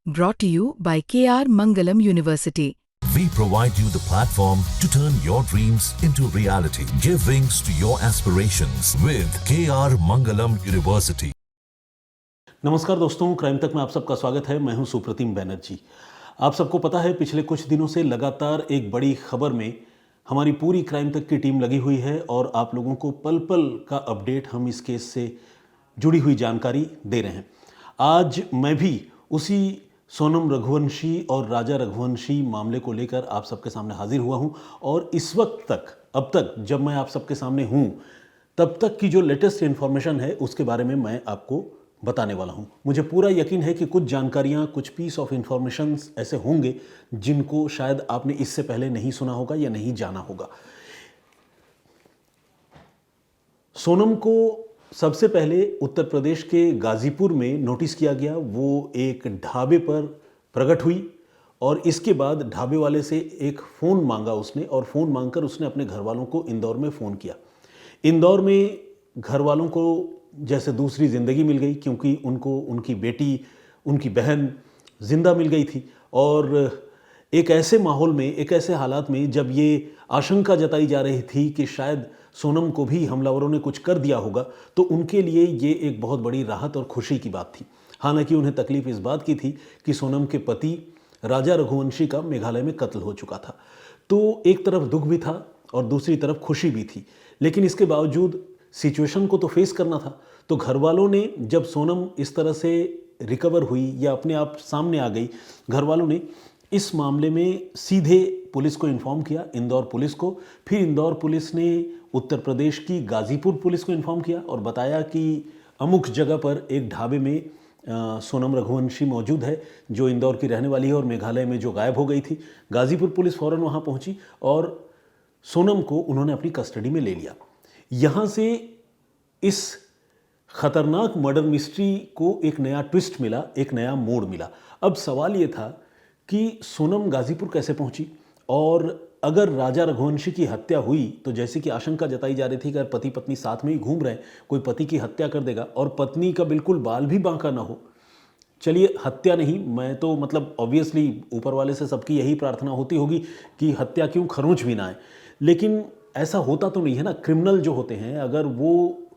brought to you by KR Mangalam University. We provide you the platform to turn your dreams into reality. Give wings to your aspirations with KR Mangalam University. नमस्कार दोस्तों, crime तक में आप सबका स्वागत है। मैं हूं सुप्रतिम बैनर्जी। आप सबको पता है, पिछले कुछ दिनों से लगातार एक बड़ी खबर में हमारी पूरी क्राइम तक की टीम लगी हुई है और आप लोगों को पल पल का अपडेट हम इस केस से जुड़ी हुई जानकारी दे रहे हैं। आज मैं भी उसी सोनम रघुवंशी और राजा रघुवंशी मामले को लेकर आप सबके सामने हाजिर हुआ हूं और इस वक्त तक, अब तक जब मैं आप सबके सामने हूं, तब तक की जो लेटेस्ट इन्फॉर्मेशन है उसके बारे में मैं आपको बताने वाला हूं। मुझे पूरा यकीन है कि कुछ जानकारियां, कुछ पीस ऑफ इंफॉर्मेशन ऐसे होंगे जिनको शायद आपने इससे पहले नहीं सुना होगा या नहीं जाना होगा। सोनम को सबसे पहले उत्तर प्रदेश के गाजीपुर में नोटिस किया गया। वो एक ढाबे पर प्रकट हुई और इसके बाद ढाबे वाले से एक फ़ोन मांगा उसने और फ़ोन मांगकर उसने अपने घर वालों को इंदौर में फ़ोन किया। इंदौर में घर वालों को जैसे दूसरी ज़िंदगी मिल गई, क्योंकि उनको उनकी बेटी, उनकी बहन जिंदा मिल गई थी। और एक ऐसे माहौल में, एक ऐसे हालात में जब ये आशंका जताई जा रही थी कि शायद सोनम को भी हमलावरों ने कुछ कर दिया होगा, तो उनके लिए ये एक बहुत बड़ी राहत और खुशी की बात थी। हालांकि उन्हें तकलीफ इस बात की थी कि सोनम के पति राजा रघुवंशी का मेघालय में कत्ल हो चुका था। तो एक तरफ दुख भी था और दूसरी तरफ खुशी भी थी, लेकिन इसके बावजूद सिचुएशन को तो फेस करना था। तो घर वालों ने, जब सोनम इस तरह से रिकवर हुई या अपने आप सामने आ गई, घर वालों ने इस मामले में सीधे पुलिस को इन्फॉर्म किया, इंदौर पुलिस को। फिर इंदौर पुलिस ने उत्तर प्रदेश की गाजीपुर पुलिस को इन्फॉर्म किया और बताया कि अमुक जगह पर एक ढाबे में सोनम रघुवंशी मौजूद है, जो इंदौर की रहने वाली है और मेघालय में जो गायब हो गई थी। गाजीपुर पुलिस फ़ौरन वहाँ पहुँची और सोनम को उन्होंने अपनी कस्टडी में ले लिया। यहाँ से इस खतरनाक मर्डर मिस्ट्री को एक नया ट्विस्ट मिला, एक नया मोड़ मिला। अब सवाल ये था कि सोनम गाजीपुर कैसे पहुंची, और अगर राजा रघुवंशी की हत्या हुई तो जैसे कि आशंका जताई जा रही थी कि अगर पति पत्नी साथ में ही घूम रहे हैं, कोई पति की हत्या कर देगा और पत्नी का बिल्कुल बाल भी बांका ना हो। चलिए, हत्या नहीं, मैं तो मतलब ऑब्वियसली ऊपर वाले से सबकी यही प्रार्थना होती होगी कि हत्या क्यों, खरोंच भी ना आए, लेकिन ऐसा होता तो नहीं है ना। क्रिमिनल जो होते हैं, अगर वो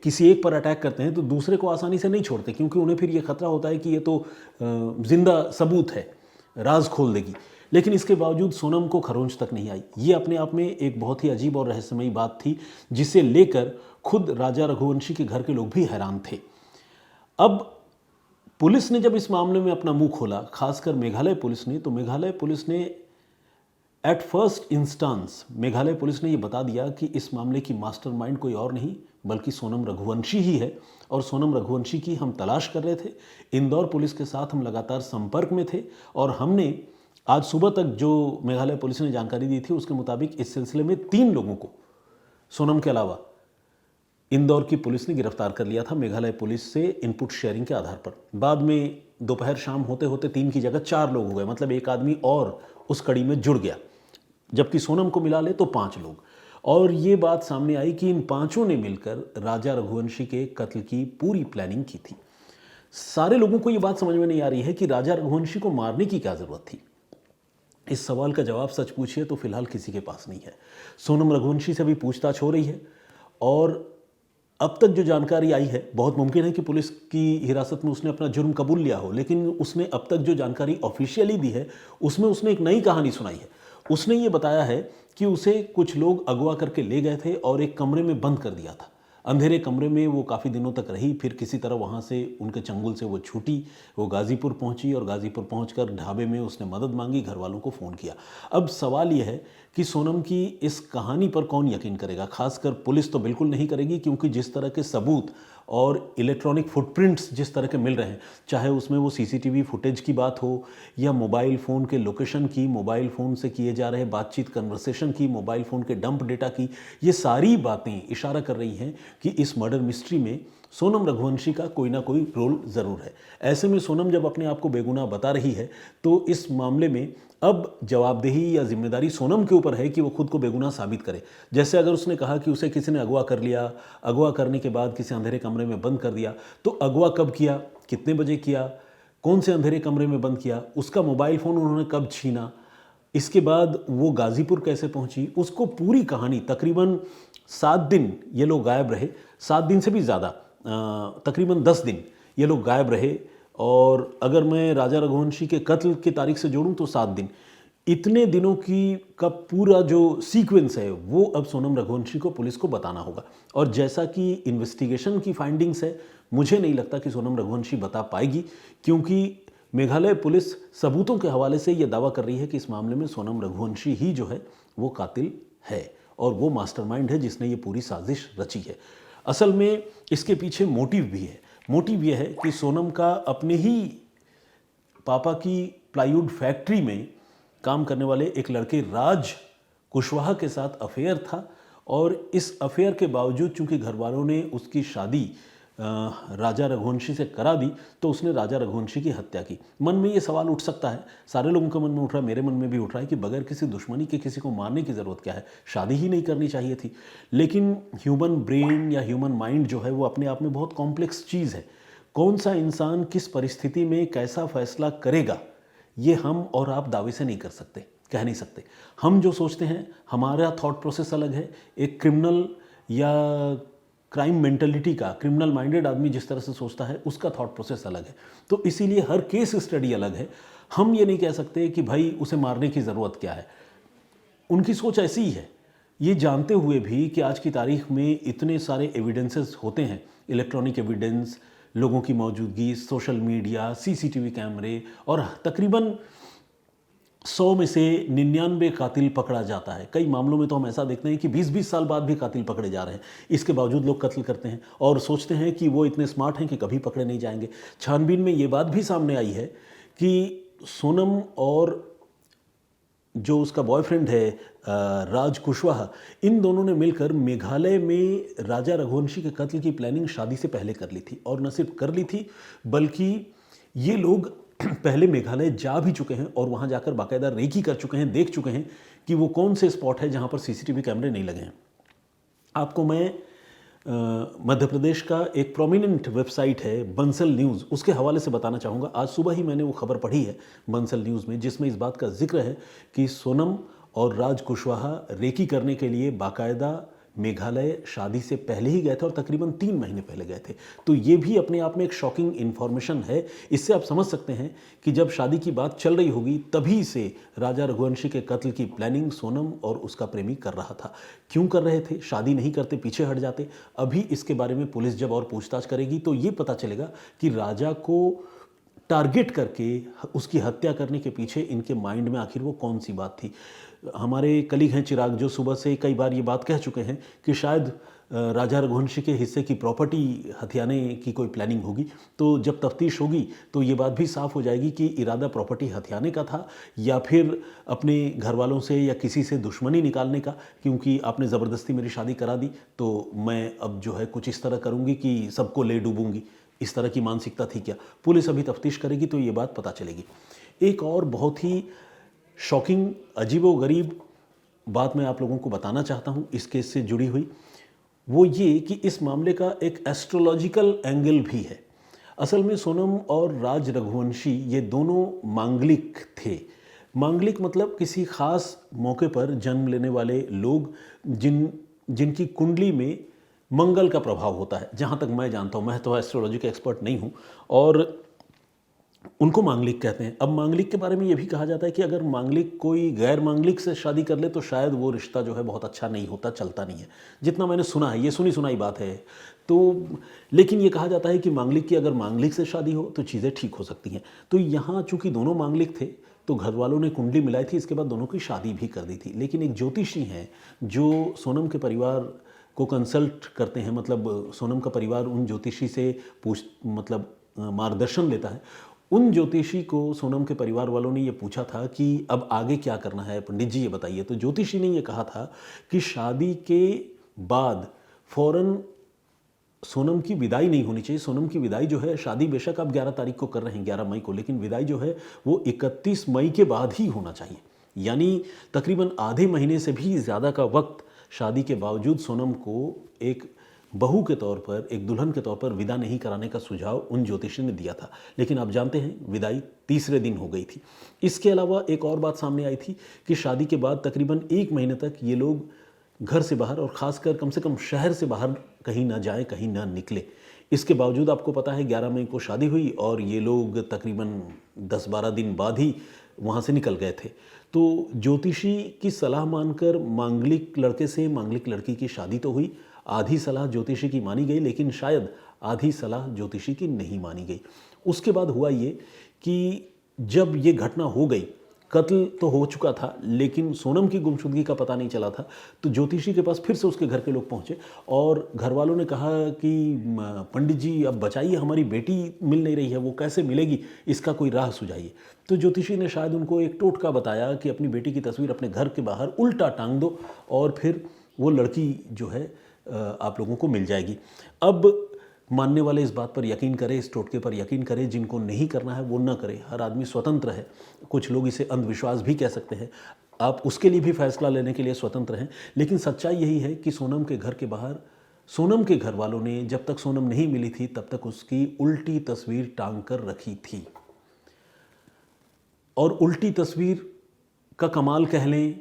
किसी एक पर अटैक करते हैं तो दूसरे को आसानी से नहीं छोड़ते, क्योंकि उन्हें फिर ये खतरा होता है कि ये तो जिंदा सबूत है, राज खोल देगी। लेकिन इसके बावजूद सोनम को खरोंच तक नहीं आई। ये अपने आप में एक बहुत ही अजीब और रहस्यमयी बात थी, जिसे लेकर खुद राजा रघुवंशी के घर के लोग भी हैरान थे। अब पुलिस ने जब इस मामले में अपना मुंह खोला, खासकर मेघालय पुलिस ने, तो मेघालय पुलिस ने at first instance Meghalaya police ने यह बता दिया कि इस मामले की मास्टरमाइंड कोई और नहीं बल्कि सोनम रघुवंशी ही है और सोनम रघुवंशी की हम तलाश कर रहे थे। इंदौर पुलिस के साथ हम लगातार संपर्क में थे और हमने आज सुबह तक जो मेघालय पुलिस ने जानकारी दी थी उसके मुताबिक इस सिलसिले में 3 लोगों को सोनम के अलावा इंदौर की पुलिस ने गिरफ्तार कर लिया था, मेघालय पुलिस से इनपुट शेयरिंग के आधार पर। बाद में दोपहर शाम होते होते 3 की जगह 4 लोग हो गए, मतलब एक आदमी और उस कड़ी में जुड़ गया, जबकि सोनम को मिला ले तो 5 लोग। और ये बात सामने आई कि इन 5 ने मिलकर राजा रघुवंशी के कत्ल की पूरी प्लानिंग की थी। सारे लोगों को ये बात समझ में नहीं आ रही है कि राजा रघुवंशी को मारने की क्या जरूरत थी। इस सवाल का जवाब सच पूछिए तो फिलहाल किसी के पास नहीं है। सोनम रघुवंशी से भी पूछताछ हो रही है और अब तक जो जानकारी आई है, बहुत मुमकिन है कि पुलिस की हिरासत में उसने अपना जुर्म कबूल लिया हो, लेकिन उसने अब तक जो जानकारी ऑफिशियली दी है उसमें उसने एक नई कहानी सुनाई है। उसने ये बताया है कि उसे कुछ लोग अगवा करके ले गए थे और एक कमरे में बंद कर दिया था। अंधेरे कमरे में वो काफ़ी दिनों तक रही, फिर किसी तरह वहाँ से, उनके चंगुल से वो छूटी, वो गाज़ीपुर पहुँची और गाज़ीपुर पहुँचकर ढाबे में उसने मदद मांगी, घर वालों को फ़ोन किया। अब सवाल ये है कि सोनम की इस कहानी पर कौन यकीन करेगा। खासकर पुलिस तो बिल्कुल नहीं करेगी, क्योंकि जिस तरह के सबूत और इलेक्ट्रॉनिक फुटप्रिंट्स जिस तरह के मिल रहे हैं, चाहे उसमें वो सीसीटीवी फुटेज की बात हो या मोबाइल फ़ोन के लोकेशन की, मोबाइल फ़ोन से किए जा रहे बातचीत, कन्वर्सेशन की, मोबाइल फ़ोन के डंप डेटा की, ये सारी बातें इशारा कर रही हैं कि इस मर्डर मिस्ट्री में सोनम रघुवंशी का कोई ना कोई रोल ज़रूर है। ऐसे में सोनम जब अपने आप को बेगुनाह बता रही है तो इस मामले में अब जवाबदेही या जिम्मेदारी सोनम के ऊपर है कि वो खुद को बेगुनाह साबित करे। जैसे अगर उसने कहा कि उसे किसी ने अगवा कर लिया, अगवा करने के बाद किसी अंधेरे कमरे में बंद कर दिया, तो अगवा कब किया, कितने बजे किया, कौन से अंधेरे कमरे में बंद किया, उसका मोबाइल फ़ोन उन्होंने कब छीना, इसके बाद वो गाज़ीपुर कैसे पहुंची, उसको पूरी कहानी तकरीबन 7 दिन ये लोग गायब रहे, 7 दिन से भी ज़्यादा, तकरीबन 10 दिन ये लोग गायब रहे। और अगर मैं राजा रघुवंशी के कत्ल की तारीख से जोड़ूं तो 7 दिन। इतने दिनों की का पूरा जो सीक्वेंस है वो अब सोनम रघुवंशी को पुलिस को बताना होगा। और जैसा कि इन्वेस्टिगेशन की फाइंडिंग्स है, मुझे नहीं लगता कि सोनम रघुवंशी बता पाएगी, क्योंकि मेघालय पुलिस सबूतों के हवाले से यह दावा कर रही है कि इस मामले में सोनम रघुवंशी ही जो है वो कातिल है और वो मास्टरमाइंड है जिसने ये पूरी साजिश रची है। असल में इसके पीछे मोटिव भी है। मोटिव यह है कि सोनम का अपने ही पापा की प्लाईवुड फैक्ट्री में काम करने वाले एक लड़के राज कुशवाहा के साथ अफेयर था, और इस अफेयर के बावजूद चूंकि घर वालों ने उसकी शादी राजा रघुवंशी से करा दी, तो उसने राजा रघुवंशी की हत्या की। मन में ये सवाल उठ सकता है, सारे लोगों के मन में उठ रहा है, मेरे मन में भी उठ रहा है कि बगैर किसी दुश्मनी के किसी को मारने की ज़रूरत क्या है, शादी ही नहीं करनी चाहिए थी। लेकिन ह्यूमन ब्रेन या ह्यूमन माइंड जो है वो अपने आप में बहुत कॉम्प्लेक्स चीज़ है। कौन सा इंसान किस परिस्थिति में कैसा फैसला करेगा, ये हम और आप दावे से नहीं कर सकते, कह नहीं सकते। हम जो सोचते हैं, हमारा थॉट प्रोसेस अलग है। एक क्रिमिनल या क्राइम मेंटलिटी का, क्रिमिनल माइंडेड आदमी जिस तरह से सोचता है, उसका थॉट प्रोसेस अलग है। तो इसीलिए हर केस स्टडी अलग है। हम ये नहीं कह सकते कि भाई उसे मारने की ज़रूरत क्या है, उनकी सोच ऐसी ही है। ये जानते हुए भी कि आज की तारीख में इतने सारे एविडेंसेस होते हैं, इलेक्ट्रॉनिक एविडेंस, लोगों की मौजूदगी, सोशल मीडिया, सीसीटीवी कैमरे, और तकरीबन 100 में से 99 कातिल पकड़ा जाता है। कई मामलों में तो हम ऐसा देखते हैं कि 20-20 साल बाद भी कातिल पकड़े जा रहे हैं। इसके बावजूद लोग कत्ल करते हैं और सोचते हैं कि वो इतने स्मार्ट हैं कि कभी पकड़े नहीं जाएंगे। छानबीन में ये बात भी सामने आई है कि सोनम और जो उसका बॉयफ्रेंड है राज कुशवाहा, इन दोनों ने मिलकर मेघालय में राजा रघुवंशी के कत्ल की प्लानिंग शादी से पहले कर ली थी। और न सिर्फ कर ली थी, बल्कि ये लोग पहले मेघालय जा भी चुके हैं और वहाँ जाकर बाकायदा रेकी कर चुके हैं, देख चुके हैं कि वो कौन से स्पॉट है जहाँ पर सीसीटीवी कैमरे नहीं लगे हैं। आपको मैं मध्य प्रदेश का एक प्रोमिनेंट वेबसाइट है बंसल न्यूज़, उसके हवाले से बताना चाहूँगा। आज सुबह ही मैंने वो खबर पढ़ी है बंसल न्यूज़ में, जिसमें इस बात का जिक्र है कि सोनम और राज कुशवाहा रेकी करने के लिए बाकायदा मेघालय शादी से पहले ही गए थे और तकरीबन 3 महीने पहले गए थे। तो ये भी अपने आप में एक शॉकिंग इन्फॉर्मेशन है। इससे आप समझ सकते हैं कि जब शादी की बात चल रही होगी तभी से राजा रघुवंशी के कत्ल की प्लानिंग सोनम और उसका प्रेमी कर रहा था। क्यों कर रहे थे? शादी नहीं करते, पीछे हट जाते। अभी इसके बारे में पुलिस जब और पूछताछ करेगी तो ये पता चलेगा कि राजा को टारगेट करके उसकी हत्या करने के पीछे इनके माइंड में आखिर वो कौन सी बात थी। हमारे कलीग हैं चिराग, जो सुबह से कई बार ये बात कह चुके हैं कि शायद राजा रघुवंशी के हिस्से की प्रॉपर्टी हथियाने की कोई प्लानिंग होगी। तो जब तफ्तीश होगी तो ये बात भी साफ हो जाएगी कि इरादा प्रॉपर्टी हथियाने का था या फिर अपने घर वालों से या किसी से दुश्मनी निकालने का, क्योंकि आपने ज़बरदस्ती मेरी शादी करा दी तो मैं अब जो है कुछ इस तरह करूँगी कि सबको ले डूबूंगी, इस तरह की मानसिकता थी क्या। पुलिस अभी तफ्तीश करेगी तो ये बात पता चलेगी। एक और बहुत ही शॉकिंग, अजीबोगरीब बात मैं आप लोगों को बताना चाहता हूँ इस केस से जुड़ी हुई, वो ये कि इस मामले का एक एस्ट्रोलॉजिकल एंगल भी है। असल में सोनम और राज रघुवंशी ये दोनों मांगलिक थे। मांगलिक मतलब किसी ख़ास मौके पर जन्म लेने वाले लोग जिनकी कुंडली में मंगल का प्रभाव होता है। जहाँ तक मैं जानता हूँ, मैं तो एस्ट्रोलॉजी का एक्सपर्ट नहीं हूँ, और उनको मांगलिक कहते हैं। अब मांगलिक के बारे में ये भी कहा जाता है कि अगर मांगलिक कोई गैर मांगलिक से शादी कर ले तो शायद वो रिश्ता जो है बहुत अच्छा नहीं होता, चलता नहीं है। जितना मैंने सुना है, ये सुनी सुनाई बात है। तो लेकिन ये कहा जाता है कि मांगलिक की अगर मांगलिक से शादी हो तो चीज़ें ठीक हो सकती हैं। तो यहाँ चूँकि दोनों मांगलिक थे तो घर वालों ने कुंडली मिलाई थी, इसके बाद दोनों की शादी भी कर दी थी। लेकिन एक ज्योतिषी हैं जो सोनम के परिवार को कंसल्ट करते हैं, मतलब सोनम का परिवार उन ज्योतिषी से मार्गदर्शन लेता है। उन ज्योतिषी को सोनम के परिवार वालों ने ये पूछा था कि अब आगे क्या करना है पंडित जी, ये बताइए। तो ज्योतिषी ने ये कहा था कि शादी के बाद फौरन सोनम की विदाई नहीं होनी चाहिए। सोनम की विदाई जो है, शादी बेशक आप 11 तारीख को कर रहे हैं, 11 मई को, लेकिन विदाई जो है वो 31 मई के बाद ही होना चाहिए। यानी तकरीबन आधे महीने से भी ज़्यादा का वक्त शादी के बावजूद सोनम को एक बहू के तौर पर, एक दुल्हन के तौर पर विदा नहीं कराने का सुझाव उन ज्योतिषी ने दिया था। लेकिन आप जानते हैं विदाई तीसरे दिन हो गई थी। इसके अलावा एक और बात सामने आई थी कि शादी के बाद तकरीबन 1 महीने तक ये लोग घर से बाहर, और ख़ासकर कम से कम शहर से बाहर कहीं ना जाएं, कहीं ना निकले। इसके बावजूद आपको पता है 11 मई को शादी हुई और ये लोग तकरीबन 10-12 दिन बाद ही वहाँ से निकल गए थे। तो ज्योतिषी की सलाह मानकर मांगलिक लड़के से मांगलिक लड़की की शादी तो हुई। आधी सलाह ज्योतिषी की मानी गई, लेकिन शायद आधी सलाह ज्योतिषी की नहीं मानी गई। उसके बाद हुआ ये कि जब ये घटना हो गई, कत्ल तो हो चुका था लेकिन सोनम की गुमशुदगी का पता नहीं चला था, तो ज्योतिषी के पास फिर से उसके घर के लोग पहुंचे और घर वालों ने कहा कि पंडित जी अब बताइए, हमारी बेटी मिल नहीं रही है, वो कैसे मिलेगी, इसका कोई राह सुझाइए। तो ज्योतिषी ने शायद उनको एक टोटका बताया कि अपनी बेटी की तस्वीर अपने घर के बाहर उल्टा टांग दो और फिर वो लड़की जो है आप लोगों को मिल जाएगी। अब मानने वाले इस बात पर यकीन करें, इस टोटके पर यकीन करें, जिनको नहीं करना है वो ना करें। हर आदमी स्वतंत्र है। कुछ लोग इसे अंधविश्वास भी कह सकते हैं, आप उसके लिए भी फैसला लेने के लिए स्वतंत्र हैं। लेकिन सच्चाई यही है कि सोनम के घर के बाहर सोनम के घर वालों ने जब तक सोनम नहीं मिली थी तब तक उसकी उल्टी तस्वीर टांग कर रखी थी। और उल्टी तस्वीर का कमाल कह लें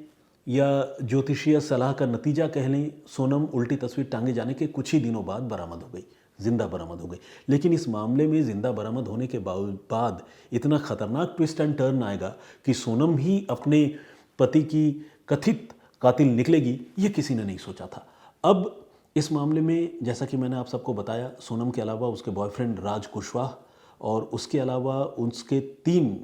या ज्योतिषीय सलाह का नतीजा कह लें, सोनम उल्टी तस्वीर टांगे जाने के कुछ ही दिनों बाद बरामद हो गई, जिंदा बरामद हो गई। लेकिन इस मामले में जिंदा बरामद होने के बाद इतना खतरनाक ट्विस्ट एंड टर्न आएगा कि सोनम ही अपने पति की कथित कातिल निकलेगी, ये किसी ने नहीं सोचा था। अब इस मामले में जैसा कि मैंने आप सबको बताया, सोनम के अलावा उसके बॉयफ्रेंड राज कुशवाहा और उसके अलावा उसके 3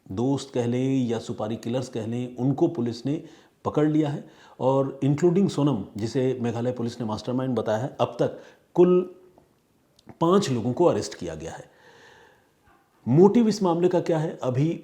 दोस्त कह लें या सुपारी किलर्स कह लें, उनको पुलिस ने पकड़ लिया है। और इंक्लूडिंग सोनम, जिसे मेघालय पुलिस ने मास्टरमाइंड बताया है, अब तक कुल 5 लोगों को अरेस्ट किया गया है। मोटिव इस मामले का क्या है, अभी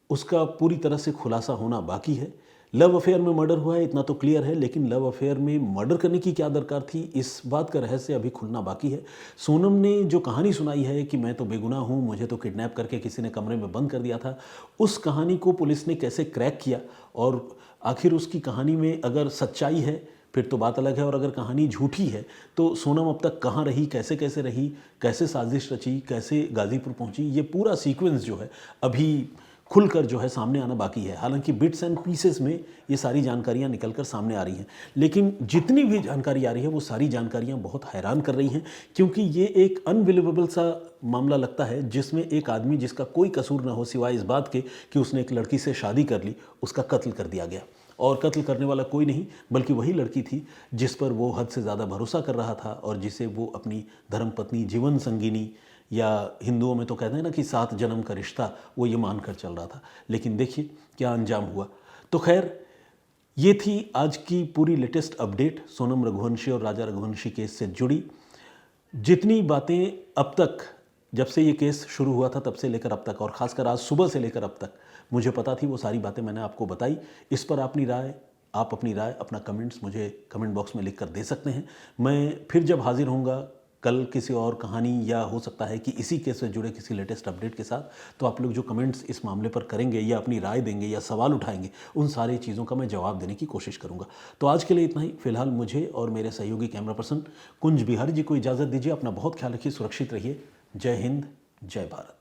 उसका पूरी तरह से खुलासा होना बाकी है। लव अफेयर में मर्डर हुआ है इतना तो क्लियर है, लेकिन लव अफेयर में मर्डर करने की क्या दरकार थी, इस बात का रहस्य अभी खुलना बाकी है। सोनम ने जो कहानी सुनाई है कि मैं तो बेगुनाह हूँ, मुझे तो किडनैप करके किसी ने कमरे में बंद कर दिया था, उस कहानी को पुलिस ने कैसे क्रैक किया और आखिर उसकी कहानी में अगर सच्चाई है फिर तो बात अलग है, और अगर कहानी झूठी है तो सोनम अब तक कहाँ रही, कैसे कैसे रही, कैसे साजिश रची, कैसे गाजीपुर पहुंची, ये पूरा सीक्वेंस जो है अभी खुलकर जो है सामने आना बाकी है। हालांकि बिट्स एंड पीसेस में ये सारी जानकारियां निकलकर सामने आ रही हैं, लेकिन जितनी भी जानकारी आ रही है वो सारी जानकारियां बहुत हैरान कर रही हैं, क्योंकि ये एक अनबिलीवेबल सा मामला लगता है जिसमें एक आदमी जिसका कोई कसूर ना हो सिवाय इस बात के कि उसने एक लड़की से शादी कर ली, उसका कत्ल कर दिया गया। और कत्ल करने वाला कोई नहीं बल्कि वही लड़की थी जिस पर वो हद से ज़्यादा भरोसा कर रहा था और जिसे वो अपनी धर्मपत्नी, जीवन संगिनी, या हिंदुओं में तो कहते हैं ना कि 7 जन्म का रिश्ता, वो ये मानकर चल रहा था। लेकिन देखिए क्या अंजाम हुआ। तो खैर, ये थी आज की पूरी लेटेस्ट अपडेट सोनम रघुवंशी और राजा रघुवंशी केस से जुड़ी। जितनी बातें अब तक, जब से ये केस शुरू हुआ था तब से लेकर अब तक, और ख़ासकर आज सुबह से लेकर अब तक मुझे पता थी, वो सारी बातें मैंने आपको बताई। इस पर आप अपनी राय, अपना कमेंट्स मुझे कमेंट बॉक्स में लिख कर दे सकते हैं। मैं फिर जब हाजिर होऊंगा कल किसी और कहानी, या हो सकता है कि इसी केस से जुड़े किसी लेटेस्ट अपडेट के साथ, तो आप लोग जो कमेंट्स इस मामले पर करेंगे या अपनी राय देंगे या सवाल उठाएंगे, उन सारी चीज़ों का मैं जवाब देने की कोशिश करूंगा। तो आज के लिए इतना ही। फिलहाल मुझे और मेरे सहयोगी कैमरा पर्सन कुंज बिहारी जी को इजाज़त दीजिए। अपना बहुत ख्याल रखिए, सुरक्षित रहिए। जय हिंद, जय भारत।